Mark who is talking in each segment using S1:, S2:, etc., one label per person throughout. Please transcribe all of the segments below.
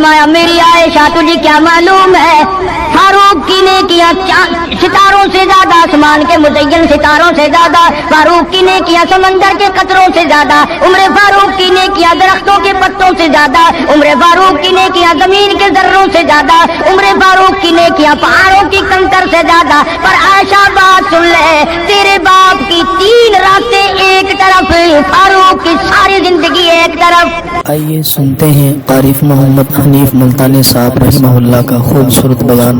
S1: फरमाया मेरी आयशा तुझे क्या मालूम है, फारूक की नेकियां सितारों से ज्यादा, आसमान के मुज़य्यन सितारों से ज्यादा, फारूक की नेकियां समंदर के कतरों से ज्यादा, उम्र फारूक की नेकियां दरख्तों के पत्तों से ज्यादा, उम्र फारूक की नेकियां जमीन के जर्रों से ज्यादा, उम्र फारूक की नेकियां पहाड़ों की कंकर से ज्यादा। पर आयशा बात सुन ले, तेरे बाप की 3 रातें एक तरफ, फारूक की सारी जिंदगी एक तरफ।
S2: आइए सुनते हैं आरिफ मोहम्मद हनीफ मुल्तानी साहब रहमहुल्लाह का खूबसूरत बयान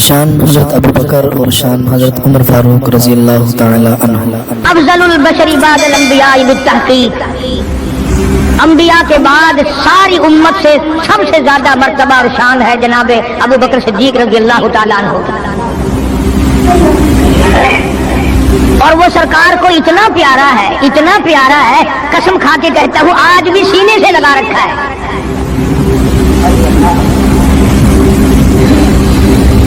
S2: शान हजरत अबू बकर और शान हजरत उमर फारूक रज़ी अल्लाह तआला अन्हु।
S1: अफज़लुल बशरी बादल अंबिया बित्तहक़ीक़, अंबिया के बाद सारी उम्मत से सबसे ज्यादा मर्तबा और शान है जनाबे अबू बकर सिद्दीक रज़ी अल्लाह तआला अन्हु। और वो सरकार को इतना प्यारा है, इतना प्यारा है, कसम खा के कहता हूँ आज भी सीने से लगा रखा है।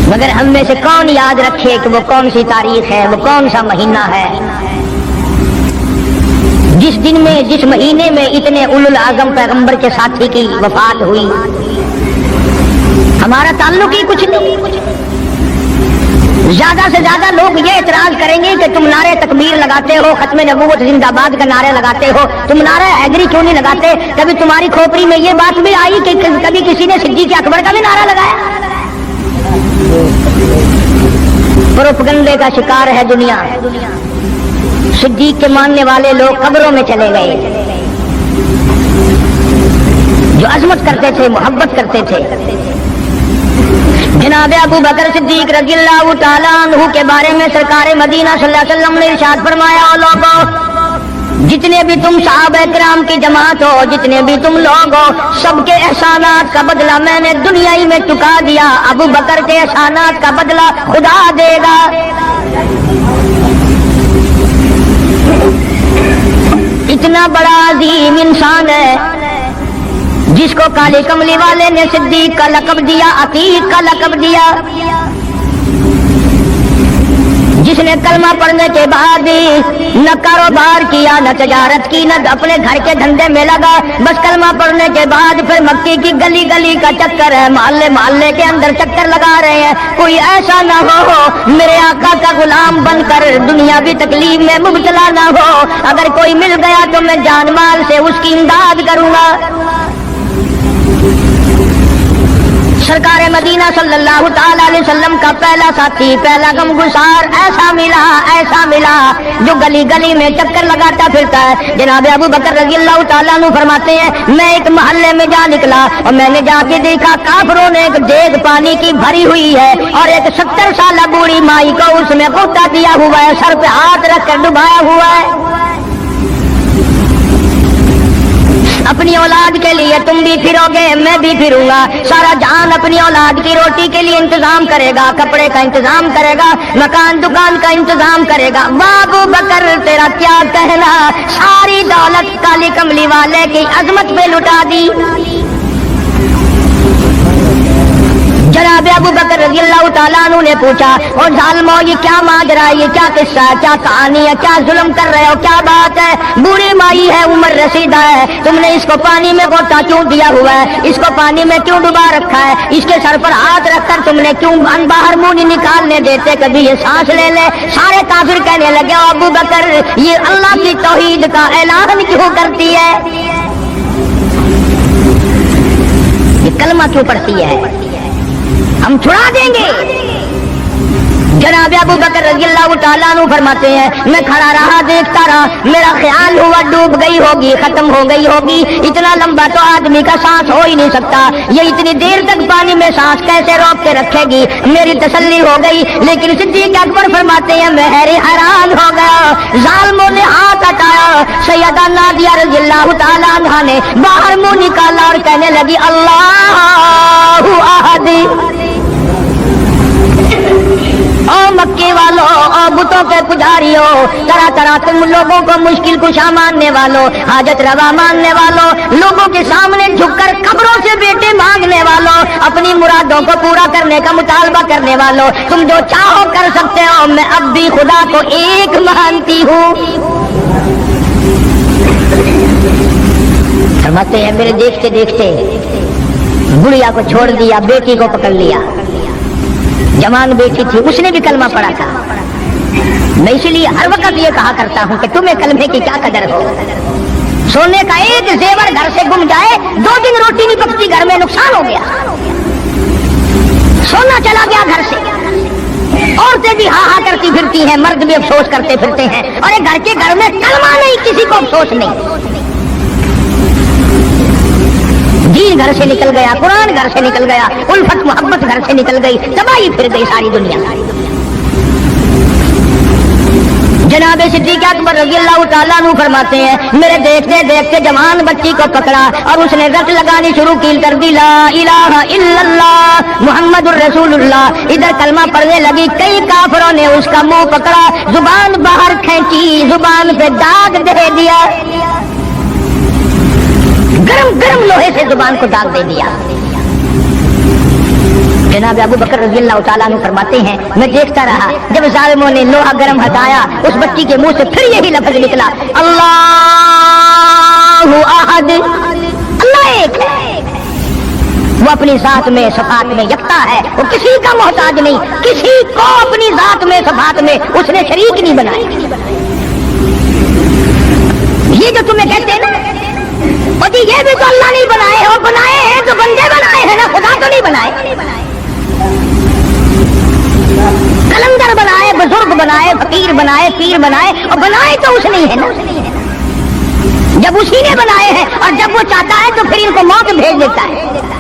S1: मगर हम में से कौन याद रखे कि वो कौन सी तारीख है, वो कौन सा महीना है जिस दिन में, जिस महीने में इतने उलुल आजम पैगंबर के साथी की वफात हुई। हमारा ताल्लुक ही कुछ नहीं। ज्यादा से ज्यादा लोग ये एतराज करेंगे कि तुम नारे तकबीर लगाते हो, खत्मे नबूवत जिंदाबाद का नारे लगाते हो, तुम नारा हैदरी क्यों नहीं लगाते। कभी तुम्हारी खोपड़ी में ये बात भी आई कि कभी किसी ने सिद्दीक अकबर का भी नारा लगाया। प्रोपगंडे का शिकार है दुनिया। सिद्दीक के मानने वाले लोग कब्रों में चले गए, जो अजमत करते थे, मोहब्बत करते थे। जनाब अबू बकर सिद्दीक रज़ियल्लाहु ताला अन्हु के बारे में सरकार मदीना सल्लल्लाहु अलैहि वसल्लम ने इरशाद फरमाया, ओ लोगों, जितने भी तुम सहाबा किराम की जमात हो, जितने भी तुम लोग हो, सबके एहसानात का बदला मैंने दुनिया ही में चुका दिया। अबू बकर के एहसानात का बदला खुदा देगा। इतना बड़ा अजीम इंसान है जिसको काले कमली वाले ने सिद्दीक का लक़ब दिया, अतीक का लक़ब दिया, जिसने कलमा पढ़ने के बाद न कारोबार किया, न तजारत की, न अपने घर के धंधे में लगा, बस कलमा पढ़ने के बाद फिर मक्के की गली गली का चक्कर है, मोहल्ले मोहल्ले के अंदर चक्कर लगा रहे हैं। कोई ऐसा ना हो मेरे आका का गुलाम बनकर दुनियावी तकलीफ में मुब्तला ना हो। अगर कोई मिल गया तो मैं जान माल से उसकी इमदाद करूंगा। सरकार मदीना सल्लल्लाहु ताला अलैहि वसल्लम का पहला साथी, पहला गमगुसार ऐसा मिला जो गली गली में चक्कर लगाता फिरता है। जनाब अबू बकर रज़ियल्लाहु ताला अन्हु फरमाते हैं, मैं एक मोहल्ले में जा निकला और मैंने जाके देखा काफिरों ने एक देग पानी की भरी हुई है और एक 70 साल बूढ़ी माई को उसमें गोता दिया हुआ है, सर पे हाथ रखकर डुबाया हुआ है। अपनी औलाद के लिए तुम भी फिरोगे, मैं भी फिरूंगा। सारा जहान अपनी औलाद की रोटी के लिए इंतजाम करेगा, कपड़े का इंतजाम करेगा, मकान दुकान का इंतजाम करेगा। अबू बकर तेरा क्या कहना, सारी दौलत काली कमली वाले की अजमत पे लुटा दी। जनाब अबू बकर रज़ियल्लाहु ताला अन्हु ने पूछा, और जालिमो ये क्या माजरा है, ये क्या किस्सा है, क्या कहानी है, क्या जुल्म कर रहे हो, क्या बात है। बूढ़ी माई है, उम्र रसीदा है, तुमने इसको पानी में गोता क्यों दिया हुआ है, इसको पानी में क्यों डुबा रखा है, इसके सर पर हाथ रखकर तुमने क्यों बाहर मुंह नहीं निकालने देते, कभी ये सांस ले ले। सारे काफिर कहने लगे, अबू बकर ये अल्लाह की तौहीद का ऐलान क्यों करती है, ये कलमा क्यों पढ़ती है, हम छुड़ा देंगे। जनाब अबू बकर रज़ियल्लाहु ताला अन्हु फरमाते हैं, मैं खड़ा रहा, देखता रहा, मेरा ख्याल हुआ डूब गई होगी, खत्म हो गई होगी। इतना लंबा तो आदमी का सांस हो ही नहीं सकता, ये इतनी देर तक पानी में सांस कैसे रोक के रखेगी। मेरी तसल्ली हो गई, लेकिन सिद्दीक अकबर फरमाते हैं, मैं हैरान हो गया। जालिमों ने हाथ हटाया, सैयदा नादिया रज़ियल्लाहु ताला अन्हा ने बाहर मुंह निकाला और कहने लगी, अल्लाहु अहद। ओ मक्के वालों, ओ बुतों के पुजारियों, तरह तरह तुम लोगों को मुश्किल कुशा मानने वालों, हाजत रवा मानने वालों, लोगों के सामने झुककर कब्रों से बेटे मांगने वालों, अपनी मुरादों को पूरा करने का मुतालबा करने वालों, तुम जो चाहो कर सकते हो। मैं अब भी खुदा को एक मानती हूँ। फरमाते हैं, मेरे देखते देखते गुड़िया को छोड़ दिया, बेटी को पकड़ लिया। जवान बेटी थी, उसने भी कलमा पढ़ा था। मैं इसलिए हर वक्त ये कहा करता हूं कि तुम्हें कलमे की क्या कदर हो। सोने का एक जेवर घर से गुम जाए, 2 दिन रोटी नहीं पकती, घर में नुकसान हो गया। सोना चला गया घर से, औरतें भी हा करती फिरती हैं, मर्द भी अफसोस करते फिरते हैं, और एक घर में कलमा नहीं, किसी को अफसोस नहीं। दीन घर से निकल गया, कुरान घर से निकल गया, उल्फत मोहब्बत घर से निकल गई, तबाही फिर गई सारी दुनिया। जनाब सिद्दीक अकबर रज़ियल्लाहु ताला अन्हु फरमाते हैं, मेरे देखते देखते जवान बच्ची को पकड़ा और उसने रट लगानी शुरू की, कर दी ला इलाहा इल्लल्लाह मुहम्मदुर रसूलुल्लाह। इधर कलमा पढ़ने लगी, कई काफिरों ने उसका मुंह पकड़ा, जुबान बाहर खींची, जुबान पे दाग दे दिया, गरम गरम लोहे से जुबान को दाग दे दिया। जनाब अबू बकर रज़ियल्लाहु ताला अन्हु फरमाते हैं, मैं देखता रहा, जब जालिमों ने लोहा गरम हटाया, उस बच्ची के मुंह से फिर यही लफ्ज निकला, अल्लाहु अहद, अल्लाह एक है। वो अपनी जात में सफात में यकता है, वो किसी का मोहताज नहीं, किसी को अपनी जात में सफात में उसने शरीक नहीं बनाया। ये जो तुम्हें कहते हैं ना, और ये भी तो अल्लाह नहीं बनाए, और बनाए हैं तो बंदे बनाए हैं ना, खुदा तो नहीं बनाए। कलंदर बनाए, बुजुर्ग बनाए, फकीर बनाए, पीर बनाए, और बनाए तो उसने ही है ना। जब उसी ने बनाए हैं, और जब वो चाहता है तो फिर इनको मौत भेज देता है।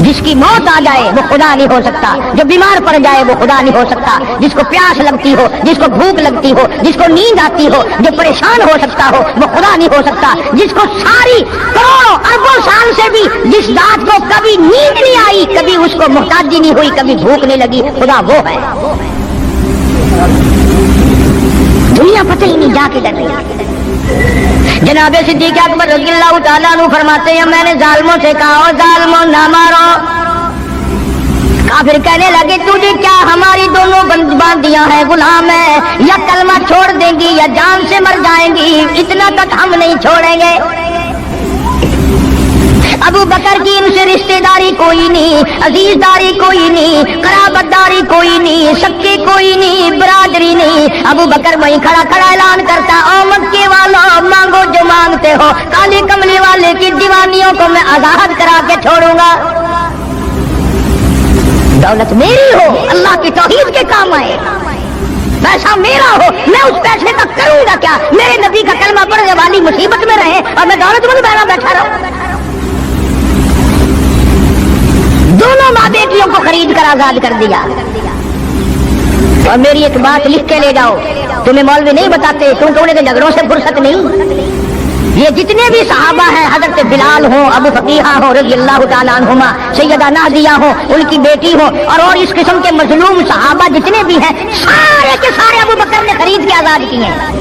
S1: जिसकी मौत आ जाए वो खुदा नहीं हो सकता, जो बीमार पड़ जाए वो खुदा नहीं हो सकता, जिसको प्यास लगती हो, जिसको भूख लगती हो, जिसको नींद आती हो, जो परेशान हो सकता हो वो खुदा नहीं हो सकता। जिसको सारी करोड़ों अरबों साल से भी जिस रात को कभी नींद नहीं आई, कभी उसको मोहताजी नहीं हुई, कभी भूख नहीं लगी, खुदा वो है। दुनिया पता ही नहीं जा किधर रही। जनाब सिद्दीक अकबर रज़ियल्लाहु ताला अन्हु फरमाते हैं, मैंने जालिमों से कहा, जालिमों ना मारो। काफिर कहने लगे, तुझे क्या हमारी दोनों बांदियां हैं, गुलाम है, या कलमा छोड़ देंगी या जान से मर जाएंगी, इतना तक हम नहीं छोड़ेंगे। अबू बकर की इनसे रिश्तेदारी कोई नहीं, अजीजदारी कोई नहीं, कराबतदारी कोई नहीं, सक्के कोई नहीं, बरादरी नहीं। अबू बकर वहीं खड़ा खड़ा ऐलान करता, ओ मक्के वालों, मांगो जो मांगते हो, काली कमली वाले की दीवानियों को मैं आजाद करा के छोड़ूंगा। दौलत मेरी हो, अल्लाह की तौहीद के काम आए, पैसा मेरा हो, मैं उस पैसे का करूंगा क्या? मेरे नबी का कलमा पढ़ने वाली मुसीबत में रहे और मैं दौलतमंद बैठा रहूं। दोनों माँ बेटियों को खरीद कर आजाद कर दिया। और मेरी एक बात लिख के ले जाओ, तुम्हें मौलवी नहीं बताते, क्योंकि उन्हें झगड़ों से फुर्सत नहीं। ये जितने भी सहाबा हैं, हजरत बिलाल हो, अबू फकीहा हो रज़ियल्लाहु ताला अन्हुमा, सैयदा नाज़िया हो, उनकी बेटी हो, और इस किस्म के मजलूम सहाबा जितने भी हैं, सारे के सारे अबू बकर ने खरीद के आजाद किए हैं।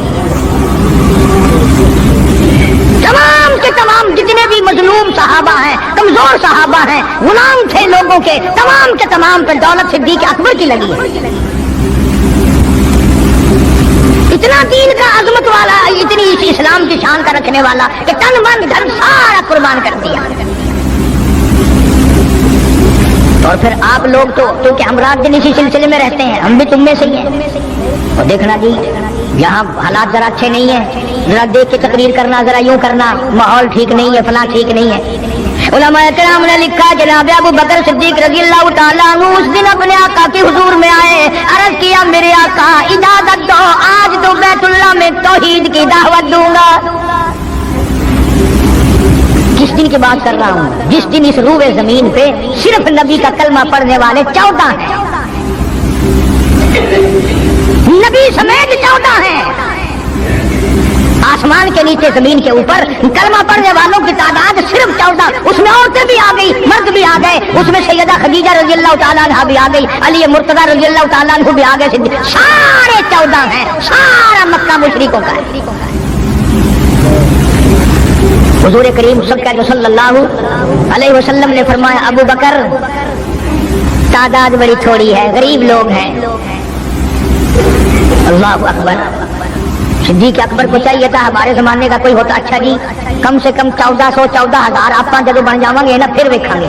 S1: तमाम के तमाम जितने भी मजलूम सहाबा हैं, कमजोर सहाबा हैं, गुलाम थे लोगों के, तमाम पर दौलत सिद्दीक अकबर की लगी है। इतना दीन का अजमत वाला, इतनी इस इस्लाम की शान का रखने वाला कि तन मन धन सारा कुर्बान कर दिया। और फिर आप लोग तो क्योंकि हम रात दिन इसी सिलसिले में रहते हैं, हम भी तुम में से ही हैं। और देखना जी, यहाँ हालात जरा अच्छे नहीं है, जरा देख के तकरीर करना, जरा यूं करना, माहौल ठीक नहीं है, फला ठीक नहीं है। उलमाए किराम ने लिखा, जनाब अबू बकर सिद्दीक रज़ियल्लाहु ताला अन्हु उस दिन अपने आका के हुजूर में आए, अर्ज किया, मेरे आका इजाजत दो, आज तो बैतुल्लाह में तौहीद की दावत दूंगा। किस दिन की बात कर रहा हूँ? जिस दिन इस रूए जमीन पे सिर्फ नबी का कलमा पढ़ने वाले 14 हैं, नबी समेत 14 हैं। आसमान के नीचे जमीन के ऊपर कलमा पढ़ने वालों की तादाद सिर्फ 14, उसमें औरतें भी आ गई, मर्द भी आ गए, उसमें सैयदा खदीजा रज़ियल्लाहु ताला अन्हा भी आ गई, अली मुर्तज़ा रज़ियल्लाहु ताला अन्हु भी आ गए, सारे 14 हैं। सारा मक्का मुशरिकों का है। हुजूर करीम सल्लल्लाहु अलैहि वसल्लम ने फरमाया, अबू बकर तादाद बड़ी थोड़ी है, गरीब लोग हैं। अल्लाहु अकबर। सिद्दीक अकबर को चाहिए था हमारे जमाने का कोई होता अच्छा जी, कम से कम 1400-14,000 आप जो बन जावांगे ना फिर वेखांगे।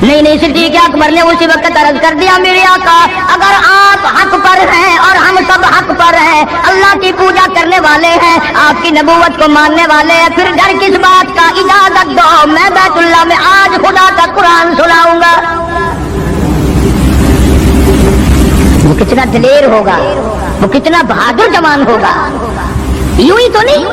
S1: नहीं, सिद्दीक अकबर ने उसी वक्त अर्ज कर दिया, मेरे आका अगर आप हक पर हैं और हम सब हक पर हैं, अल्लाह की पूजा करने वाले हैं, आपकी नबूवत को मानने वाले हैं, फिर डर किस बात का, इजाजत दो मैं बैतुल्लाह में आज खुदा का कुरान सुनाऊंगा। वो कितना दिलेर होगा, वो कितना बहादुर जवान होगा। यूं ही तो नहीं,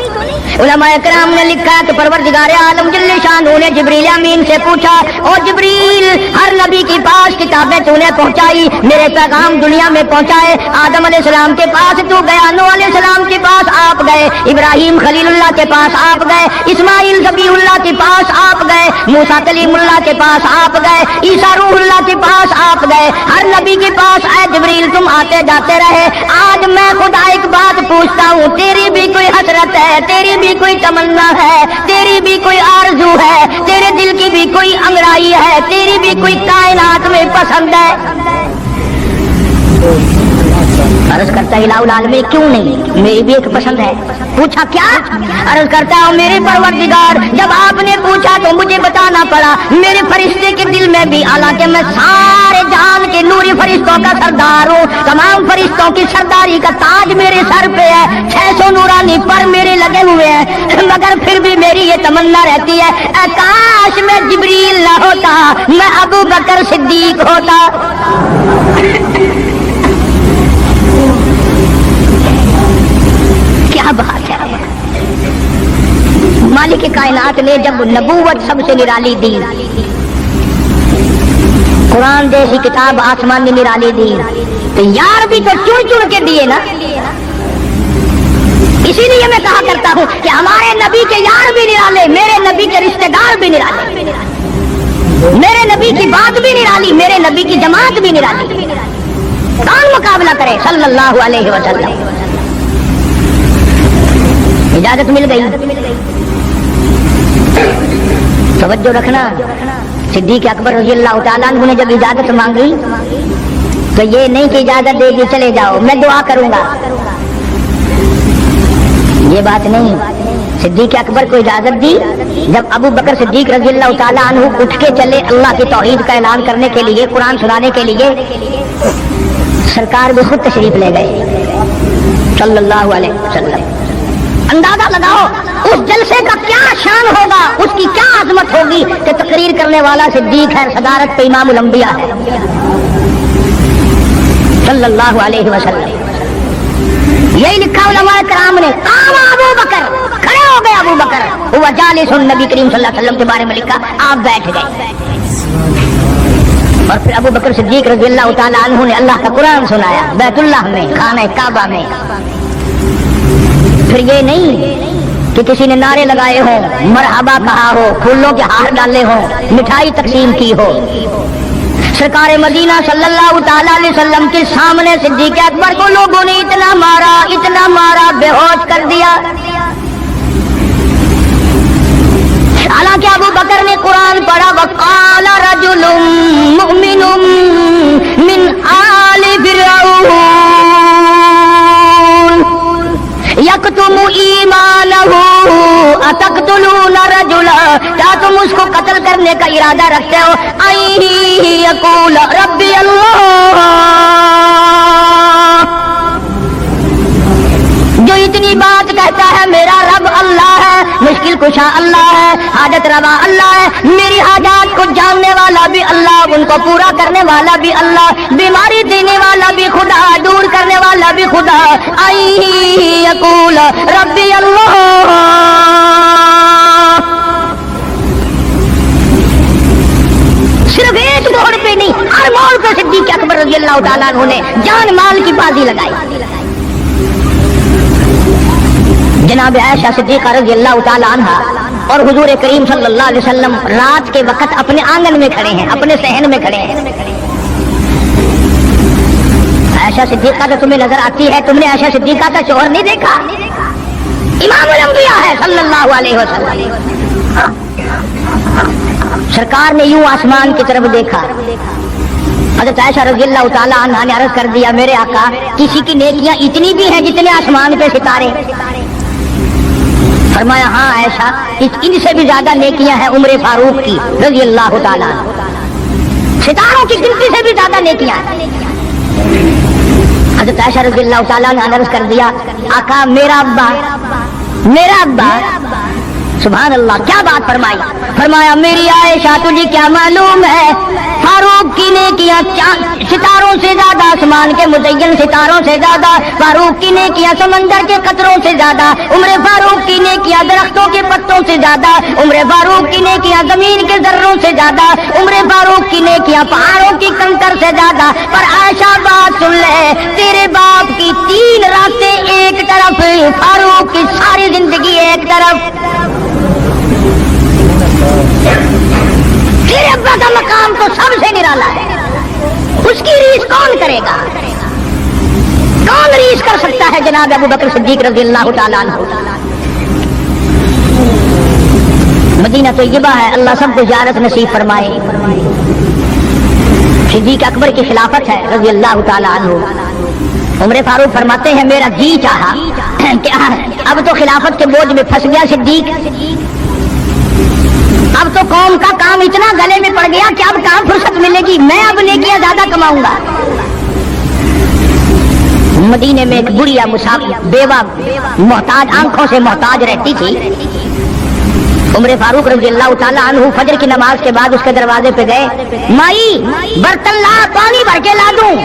S1: उलमाए किराम ने लिखा है कि परवरदिगार आलम जल्ले शान ने जिब्रील अमीन से पूछा, ओ जिब्रील हर नबी के पास किताबें तूने पहुंचाई, मेरे पैगाम दुनिया में पहुंचाए, आदम अलैहिस्सलाम के पास तू गया, नूह अलैहिस्सलाम के पास आप गए, इब्राहिम खलीलुल्लाह के पास आप गए, इस्माइल ज़बीहुल्लाह के पास आप गए, मूसा कलीमुल्लाह के पास आप गए, ईसा रूहुल्लाह के पास आप गए, हर नबी के पास ऐ जिब्रील तुम आते जाते रहे। आज मैं खुदा एक बात पूछता हूँ, तेरी भी कोई हसरत है, तेरी भी कोई तमन्ना है, तेरी भी कोई आरज़ू है, तेरे दिल की भी कोई अंगड़ाई है, तेरी भी कोई कायनात में पसंद है? अर्ज करता इलाहुल आलमीन क्यों नहीं, मेरी भी एक पसंद है। पूछा क्या? अर्ज करता हूँ मेरे परवरदिगार जब आपने पूछा तो मुझे बताना पड़ा, मेरे फरिश्ते के दिल में भी, हालांकि मैं सारे जहान के नूरी फरिश्तों का सरदार हूँ, तमाम फरिश्तों की सरदारी का ताज मेरे सर पे है, 600 नूरानी पर मेरे लगे हुए हैं, मगर फिर भी मेरी ये तमन्ना रहती है, काश मैं जिब्रील न होता, मैं अबू बकर सिद्दीक होता। क्या बात है। मालिक कायनात ने जब नबूवत सबसे निराली दी, कुरान जैसी किताब आसमान ने निराली दी, तो यार भी तो चुन चुन के दिए ना। इसीलिए मैं कहा करता हूँ कि हमारे नबी के यार भी निराले, मेरे नबी के रिश्तेदार भी निराले, मेरे नबी की बात भी निराली, मेरे नबी की जमात भी निराली। कौन मुकाबला करे सल्लल्लाहु अलैहि वसल्लम। इजाजत मिल गई, तवज्जो रखना। सिद्दीक अकबर रज़ियल्लाहु ताला अन्हु ने जब इजाजत मांगी तो ये नहीं कि इजाजत देगी चले जाओ मैं दुआ करूंगा, ये बात नहीं। सिद्दीक अकबर को इजाजत दी जब अबू बकर सिद्दीक रज़ियल्लाहु ताला अन्हु उठ के चले अल्लाह की तौहीद का ऐलान करने के लिए, कुरान सुनाने के लिए, सरकार भी खुद तशरीफ ले गए सल्लल्लाहु अलैहि वसल्लम। अंदाजा लगाओ उस जलसे का क्या शान होगा, उसकी क्या अजमत होगी कि तकरीर करने वाला सिद्दीक है, सदारत पे इमामुल अंबिया है सल्लल्लाहु अलैहि वसल्लम। यही लिखा उलमाए किराम ने, काम अबू बकर, खड़े हो गए अबू बकर, हुआ जालिसुन, नबी करीम सल्लल्लाहु अलैहि वसल्लम के बारे में लिखा आप बैठ गए। और फिर अबू बकर सिद्दीक रज़ियल्लाहु ताला अन्हु ने अल्लाह का कुरान सुनाया बैतुल्लाह में, खाने काबा में। फिर ये नहीं कि किसी ने नारे लगाए हो, मरहबा कहा हो, फूलों के हार डाले हो, मिठाई तकसीम की हो। सरकार मदीना सल्लल्लाहु ताला अलैहि वसल्लम के सामने सिद्दीक अकबर को लोगों ने इतना मारा, बेहोश कर दिया। हालांकि अबू बकर ने कुरान पढ़ा, वक़ाल रजुलुम मुमिनुम मिन आलि फिरऔन यक्तुमु ईमानहु अतक़्तुलूना रजुला, क्या तुम उसको कत्ल करने का इरादा रखते हो? आई यक़ूल रब्बी अल्लाह, जो इतनी बात कहता है मेरा रब अल्लाह है, मुश्किल कुशा अल्लाह है, हाजत रवा अल्लाह है, मेरी हाजात को जानने वाला भी अल्लाह, उनको पूरा करने वाला भी अल्लाह, बीमारी देने वाला भी खुदा, दूर करने वाला भी खुदा। आई यक़ूल रब्बी अल्लाह, सिर्फ एक मोड़ पे नहीं, हर मोड़ पे सिद्दीक अकबर रज़ियल्लाहु ताला अन्हु ने जान माल की बाजी लगाई। जनाब आयशा सिद्दीक़ा रज़ियल्लाहु ताला अन्हा और हुजूर करीम सल्लल्लाहु अलैहि वसल्लम रात के वक्त अपने आंगन में खड़े हैं, अपने सहन में खड़े हैं। आयशा सिद्दीक़ा तो तुम्हें नजर आती है, तुमने आयशा सिद्दीक़ा का शौहर नहीं देखा? इमामुल अंबिया है सल्लल्लाहु अलैहि वसल्लम। सरकार ने यूं आसमान की तरफ देखा, حضرت عائشہ رضی اللہ تعالیٰ عنہا نے عرض کر دیا میرے آقا کسی کی نیکیاں اتنی بھی ہیں جتنے آسمان پہ ستارے؟ فرمایا ہاں عائشہ ان سے بھی زیادہ نیکیاں ہیں عمر فاروق کی رضی اللہ تعالیٰ عنہ، ستاروں کی گنتی سے بھی زیادہ نیکیاں ہیں۔ حضرت عائشہ رضی اللہ تعالیٰ نے عرض کر دیا آقا میرا ابا سبحان اللہ کیا بات فرمائی، فرمایا میری عائشہ تجھے کیا معلوم ہے فاروق کی نیکیاں ستاروں سے زیادہ، آسمان کے مزین ستاروں سے زیادہ، فاروق کی نیکیاں سمندر کے قطروں سے زیادہ، عمر فاروق کی نیکیاں درختوں کے پتوں سے زیادہ، عمر فاروق کی نیکیاں زمین کے ذروں سے زیادہ، عمر فاروق کی نیکیاں پہاڑوں کی کنکر سے زیادہ۔ پر عائشہ بات سن لے، تیرے باپ کی 3 راتیں ایک طرف، فاروق کی ساری زندگی ایک طرف۔ تیرے ابا کا مقام تو سب سے نرالا ہے، اس کی ریس کون کرے گا؟ کون ریس کر سکتا ہے جناب ابو بکر صدیق رضی اللہ تعالیٰ عنہ؟ مدینہ طیبہ ہے، اللہ سب کو زیارت نصیب فرمائے۔ صدیق اکبر کی خلافت ہے رضی اللہ تعالیٰ عنہ۔ عمر فاروق فرماتے ہیں میرا جی چاہا کہ اب تو خلافت کے بوجھ میں پھنس گیا صدیق، اب تو قوم کا کام اتنا گلے میں پڑ گیا کہ اب کہاں فرصت ملے گی، میں اب نیکیاں زیادہ کماؤں گا۔ مدینے میں ایک بڑھیا مسافر بیوہ محتاج، آنکھوں سے محتاج رہتی تھی۔ عمر فاروق رضی اللہ تعالیٰ عنہ فجر کی نماز کے بعد اس کے دروازے پہ گئے، مائی برتن لا، پانی بھر کے لا دوں؟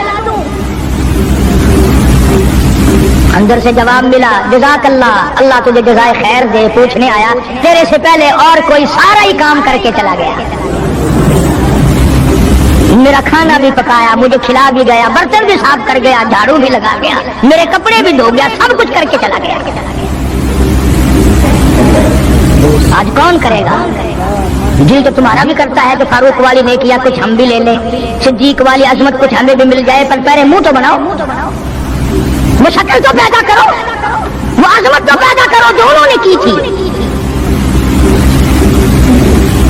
S1: اندر سے جواب ملا جزاک اللہ، اللہ تجھے جزائے خیر دے، پوچھنے آیا تیرے سے پہلے اور کوئی سارا ہی کام کر کے چلا گیا، میرا کھانا بھی پکایا، مجھے کھلا بھی گیا، برتن بھی صاف کر گیا، جھاڑو بھی لگا گیا، میرے کپڑے بھی دھو گیا، سب کچھ کر کے چلا گیا۔ آج کون کرے گا؟ جی تو تمہارا بھی کرتا ہے کہ فاروق والی نیکیاں کچھ ہم بھی لے لیں، صدیق والی عظمت کچھ ہمیں بھی مل جائے، پر پہلے منہ تو بناؤ، وہ شکل تو پیدا کرو، وہ عظمت تو پیدا کرو جو انہوں نے کی تھی۔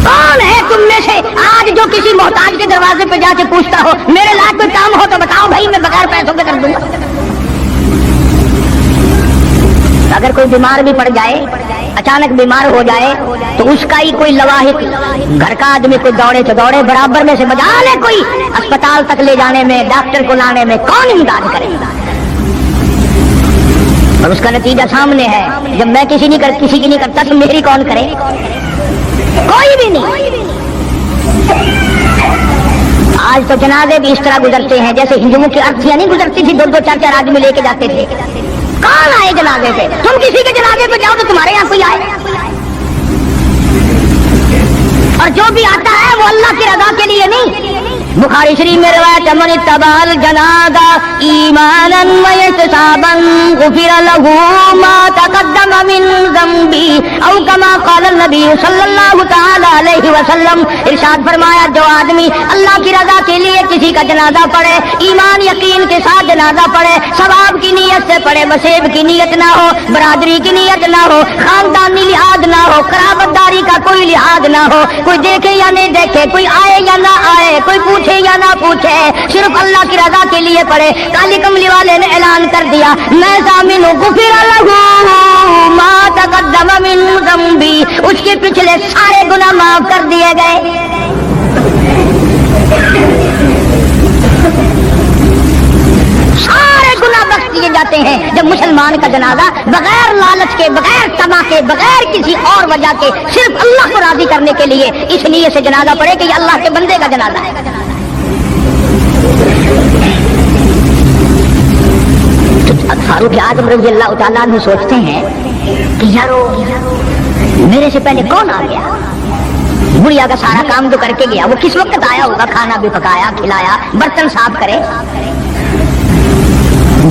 S1: کون ہے تم میں سے آج جو کسی محتاج کے دروازے پہ جا کے پوچھتا ہو میرے لائق کوئی کام ہو تو بتاؤ بھائی میں بغیر پیسوں کے کر دوں گا؟ اگر کوئی بیمار بھی پڑ جائے، اچانک بیمار ہو جائے تو اس کا ہی کوئی لواحق گھر کا آدمی کوئی دوڑے تو دوڑے، برابر میں سے بجا لے، کوئی اسپتال تک لے جانے میں، ڈاکٹر کو لانے میں کون امداد کرے گا؟ اور اس کا نتیجہ سامنے ہے، جب میں کسی کی نہیں کرتا تو میری کون کرے؟ کوئی بھی نہیں۔ آج تو جنازے بھی اس طرح گزرتے ہیں جیسے ہندوؤں کی ارتھیاں نہیں گزرتی تھی، 2-2 4-4 آدمی لے کے جاتے تھے۔ کون آئے جنازے پہ؟ تم کسی کے جنازے پہ جاؤ تو تمہارے یہاں کوئی آئے، اور جو بھی آتا ہے وہ اللہ کی رضا کے لیے نہیں۔ بخاری شریف میں روایت ہے من اتبع الجنازہ ایمانا واحتسابا غفر له ما تقدم من ذنبه او كما قال النبی صلی اللہ تعالی علیہ وسلم۔ ارشاد فرمایا جو آدمی اللہ کی رضا کے لیے کسی کا جنازہ پڑھے، ایمان یقین کے ساتھ جنازہ پڑھے، ثواب کی نیت سے پڑھے، مسیب کی نیت نہ ہو، برادری کی نیت نہ ہو، خاندانی لحاظ نہ ہو، قرابت داری کا کوئی لحاظ نہ ہو، کوئی دیکھے یا نہیں دیکھے، کوئی آئے یا نہ آئے، کوئی پوچھے یا نہ پوچھے، صرف اللہ کی رضا کے لیے پڑھے۔ کالی کملی والے نے اعلان کر دیا میں ضامن ہوں غفر له ما تقدم من ذنبی، اس کے پچھلے سارے گناہ معاف کر دیے گئے۔ سارے گناہ بخش دیے جاتے ہیں جب مسلمان کا جنازہ بغیر لالچ کے، بغیر تما کے، بغیر کسی اور وجہ کے، صرف اللہ کو راضی کرنے کے لیے اس نیت سے جنازہ پڑھے کہ یہ اللہ کے بندے کا جنازہ ہے۔ فاروق اعظم رضی اللہ تعالیٰ عنہ سوچتے ہیں کہ یارو میرے سے پہلے کون آ گیا؟ بڑھیا کا سارا کام جو کر کے گیا وہ کس وقت آیا ہوگا، کھانا بھی پکایا کھلایا، برتن صاف کرے۔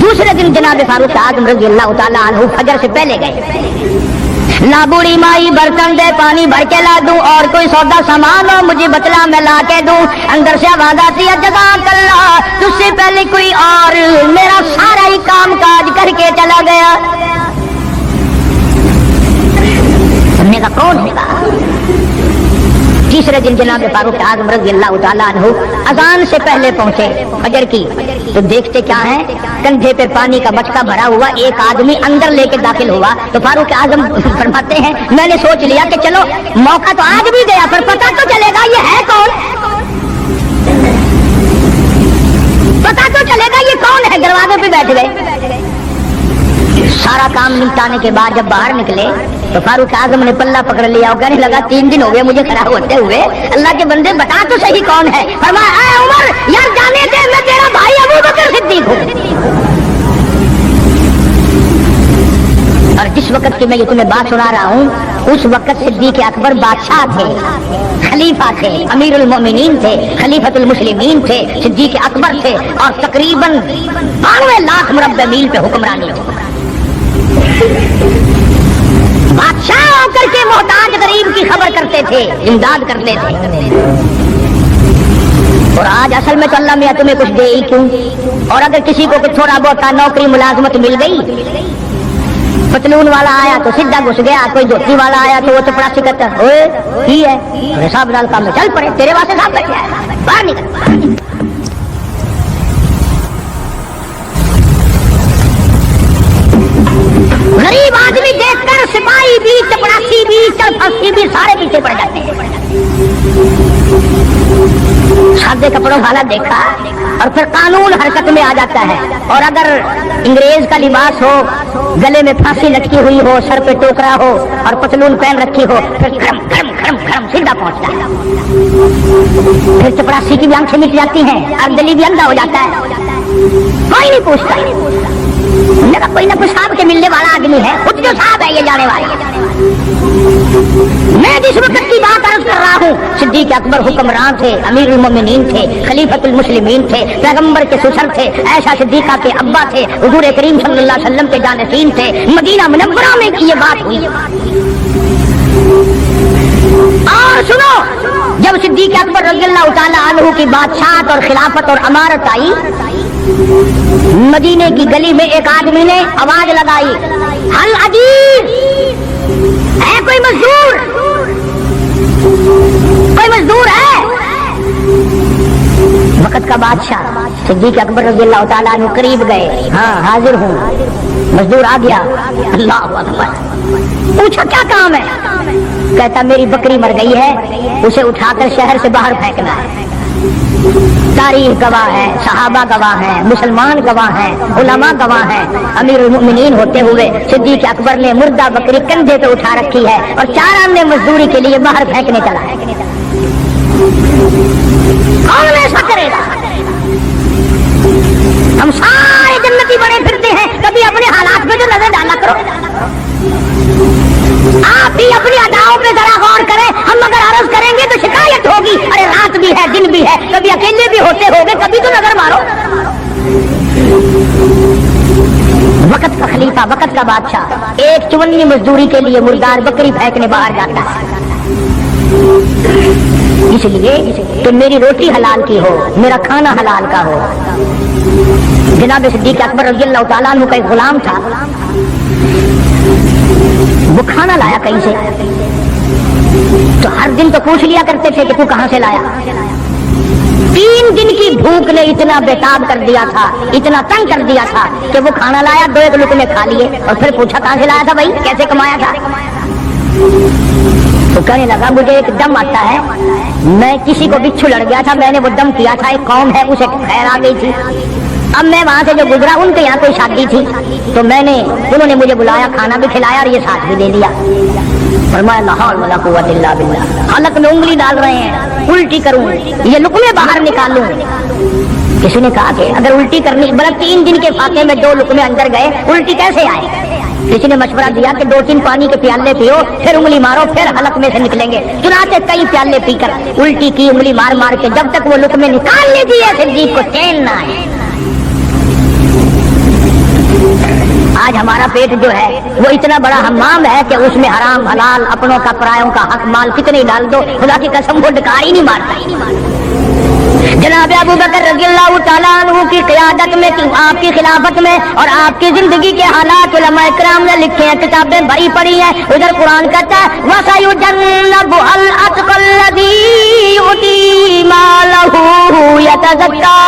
S1: دوسرے دن جناب فاروق اعظم رضی اللہ تعالیٰ عنہ فجر سے پہلے گئے، لا بوڑھی مائی برتن دے پانی بھر کے لا دوں، اور کوئی سودا سامان ہو مجھے بتلا میں لا کے دوں۔ اندر سے آواز آتی ہے جزاک اللہ، تجھ سے پہلے کوئی اور میرا سارا ہی کام کاج کر کے چلا گیا۔ سننے کا کون ہوگا؟ तीसरे दिन जनाब फारूक आज़म रज़ियल्लाहु ताला अन्हु अजान से पहले पहुंचे फजर की, तो देखते क्या है, कंधे पे पानी का बचका भरा हुआ एक आदमी अंदर लेके दाखिल हुआ। तो फारूक आज़म फरमाते हैं मैंने सोच लिया कि चलो मौका तो आज भी गया, पर पता तो चलेगा ये है कौन, पता तो चलेगा ये कौन है। दरवाजे पे बैठ गए। सारा काम निपटाने के बाद जब बाहर निकले तो फारूक आज़म ने पल्ला पकड़ लिया और कहने लगा 3 दिन हो गए मुझे खड़ा होते हुए, अल्लाह के बंदे बता तो सही कौन है। फरमाया ऐ उमर, यार जाने दे, मैं तेरा भाई अबू बकर सिद्दीक हूँ। और जिस वक्त की मैं ये तुम्हें बात सुना रहा हूँ उस वक्त सिद्दीक अकबर बादशाह थे, खलीफा थे, अमीरुल मोमिनीन थे, खलीफतुल मुस्लिमीन थे, सिद्दीक अकबर थे और तकरीबन 92 लाख मुरब्बे मील पे हुक्मरानी थी। बादशाह होकर के मोहताज गरीब की खबर करते थे, इमदाद करते थे। और आज असल में तो अल्लाह मियां तुम्हें कुछ दे ही क्यों। और अगर किसी को कुछ थोड़ा बहुत नौकरी मुलाजमत मिल गई, पतलून वाला आया तो सीधा घुस गया, कोई धोती वाला आया तो वो चपरासी करता है ही है, हिसाब नाल काम में चल पड़े, तेरे वास्ते साहब बैठे हैं, बाहर निकल। गरीब आदमी देखकर सिपाही भी, चपरासी भी, चरफसी भी सारे पीछे पड़ जाते हैं। सादे कपड़ों वाला देखा और फिर कानून हरकत में आ जाता है। और अगर अंग्रेज का लिबास हो, गले में फांसी लटकी हुई हो, सर पे टोकरा हो और पतलून पहन रखी हो, फिर खड़म खड़म खड़म खड़म सीधा पहुंचता है। फिर चपरासी की भी आंखें मिट जाती हैं, अर्दली भी अंधा हो जाता है, कोई नहीं पूछता। कोई ना कोई साहब के मिलने वाला आदमी है, खुद जो साहब है ये जाने वाले। मैं जिस वक्त की बात अर्ज कर रहा हूँ सिद्दीक अकबर हुक्मरान थे, अमीरुल मोमिनीन थे, खलीफतुल मुस्लिमीन थे, पैगंबर के ससुर थे, ऐशा सिद्दीका के अब्बा थे, हुजूर करीम सल्लल्लाहु अलैहि वसल्लम के जानशीन थे। मदीना मुनव्वरा में ये बात हुई। और सुनो, जब सिद्दीक अकबर रज़ियल्लाहु ताला अन्हु की बादशाहत और खिलाफत और अमारत आई, मदीने की गली में एक आदमी ने आवाज लगाई, हल अजीज है कोई मजदूर, कोई मजदूर है। वक्त का बादशाह सिद्दीक अकबर रज़ियल्लाहु ताला अन्हु करीब गए, हाँ हाजिर हूँ। मजदूर आ गया, अल्लाहु अकबर। पूछा क्या काम है? कहता मेरी बकरी मर गई है, उसे उठाकर शहर से बाहर फेंकना है। तारीख गवाह है, सहाबा गवाह है, मुसलमान गवाह है, उलमा गवाह है। अमीरुल मोमिनीन होते हुए सिद्दीक अकबर ने मुर्दा बकरी कंधे पे उठा रखी है और 4 आने मजदूरी के लिए बाहर फेंकने चला है। कौन ऐसा करेगा? हम सारे जन्नती बने फिरते हैं, कभी अपने हालात पे जो नजर डाला करो। आप भी अपनी अदाओं पे जरा गौर करें। हम अगर अर्ज करेंगे तो शिकायत होगी, अरे रात भी है दिन भी है, कभी अकेले भी होते होंगे, कभी तो नजर मारो। वक्त का खलीफा, वक्त का बादशाह एक चुवन्नी मजदूरी के लिए मुर्दार बकरी फेंकने बाहर जाता है। इसलिए कि मेरी रोटी हलाल की हो, मेरा खाना हलाल का हो। जनाब सिद्दीक अकबर रज़ियल्लाहु ताला अन्हु का एक गुलाम था, वो खाना लाया कहीं से, तो हर दिन तो पूछ लिया करते थे कि तू कहां से लाया। 3 दिन की भूख ने इतना बेताब कर दिया था, इतना तंग कर दिया था कि वो खाना लाया, 2 लुकमे खा लिए और फिर पूछा कहां से लाया था भाई, कैसे कमाया था। तो कहने लगा मुझे एक दम आता है, मैं किसी को बिच्छू लड़ गया था, मैंने वो दम किया था, एक कौम है उसे खैर आ गई थी। अब मैं वहां से जो गुजरा, उनके यहाँ कोई शादी थी, तो उन्होंने मुझे बुलाया, खाना भी खिलाया और ये साथ भी दे दिया। फरमाया ला हौल वला कुव्वत इल्ला बिल्लाह। हालत में उंगली डाल रहे हैं, उल्टी करूं, ये लुकमे बाहर निकालूं। किसी ने कहा कि अगर उल्टी करनी, मतलब 3 दिन के फाके में 2 लुकमे अंदर गए, उल्टी कैसे आए? किसी ने मशवरा दिया कि 2-3 पानी के प्याले पियो, फिर उंगली मारो, फिर हलक में से निकलेंगे। चुनाचे कई प्याले पीकर उल्टी की, उंगली मार मार के, जब तक वो लुकमे निकाल ले दिए सिद्दीक को चैन ना आए। आज हमारा पेट जो है वो इतना बड़ा हमाम है कि उसमें हराम हलाल, अपनों का परायों का हक माल कितने डाल दो, खुदा की कसम वो डकार ही नहीं मारता। جناب ابو بکر رضی اللہ تعالیٰ عنہ کی قیادت میں، آپ کی خلافت میں اور آپ کی زندگی کے حالات علماء کرام نے لکھے ہیں، کتابیں بھری پڑی ہیں. ادھر قرآن کہتا ہے وَسَيُجَنَّبُهَا الْأَتْقَى الَّذِي يُؤْتِي مَالَهُ يَتَزَكَّىٰ.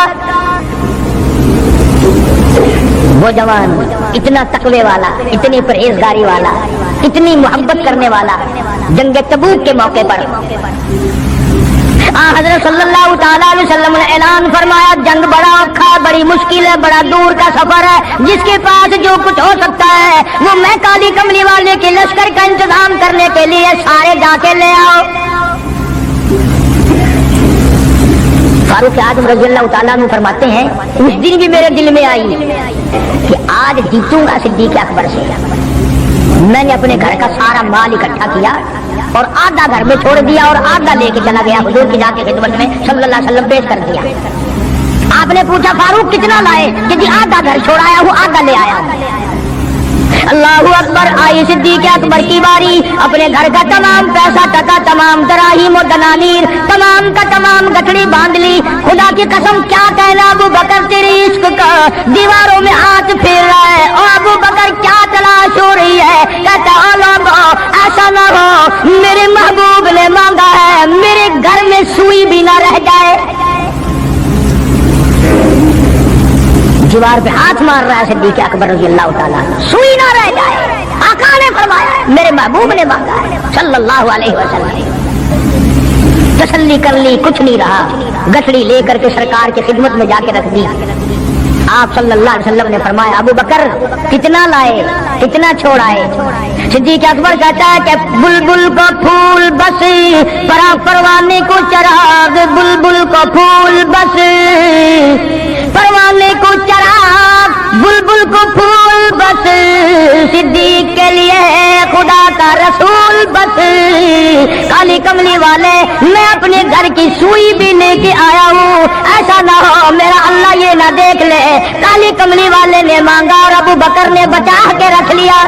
S1: وہ جوان اتنا تقوی والا، اتنی پرہیزگاری والا، اتنی محبت کرنے والا، جنگ تبوک کے موقع پر حضرت صلی اللہ تعالیٰ علیہ وسلم نے اعلان فرمایا جنگ بڑا اوکھا، بڑی مشکل ہے، بڑا دور کا سفر ہے، جس کے پاس جو کچھ ہو سکتا ہے وہ میں کالی کملی والے کے لشکر کا انتظام کرنے کے لیے سارے جا کے لے آؤ. فاروق اعظم رضی اللہ تعالیٰ عنہ فرماتے ہیں اس دن بھی میرے دل میں آئی کہ آج جیتوں گا صدیق اکبر سے. میں نے اپنے گھر کا سارا مال اکٹھا کیا اور آدھا گھر میں چھوڑ دیا اور آدھا لے کے چلا گیا حضور کی ذات کی خدمت میں صلی اللہ علیہ وسلم پیش کر دیا. آپ نے پوچھا فاروق کتنا لائے؟ کہ جی آدھا گھر چھوڑایا ہوں، آدھا لے آیا ہوں. اللہ اکبر. آئی صدیق اکبر کی باری. اپنے گھر کا تمام پیسہ ٹکا، تمام دراہیم و دنانیر، تمام کا تمام گٹھڑی باندھ لی. خدا کی قسم کیا کہنا ابو بکر تیری عشق کا دیواروں میں ہاتھ پھیر رہا ہے. اور ابو بکر کیا تلاش ہو رہی ہے؟ کہتا ایسا نہ ہو میرے محبوب نے مانگا ہے میرے گھر میں سوئی بھی نہ رہ جائے. دیوار پہ ہاتھ مار رہا ہے صدیق اکبر رضی اللہ تعالیٰ، سوئی نہ رہ جائے. آقا نے فرمایا میرے محبوب نے مانگا ہے صلی اللہ علیہ وسلم. تسلی کر لی، کچھ نہیں رہا. گٹھڑی لے کر کے سرکار کی خدمت میں جا کے رکھ دی. آپ صلی اللہ علیہ وسلم نے فرمایا ابو بکر کتنا لائے، کتنا چھوڑائے؟ صدیق اکبر کہتا ہے کہ بلبل کو پھول بس پروانے کو چراغ، بلبل کو پھول بس پروانے کو چراغ، بلبل کو پھول بس صدیق کے لیے خدا کا رسول بس. کالی کملی والے میں اپنے گھر کی سوئی بھی لے کے آیا ہوں، ایسا نہ ہو میرا اللہ یہ نہ دیکھ لے کالی کملی والے نے مانگا اور ابو بکر نے بچا کے رکھ لیا.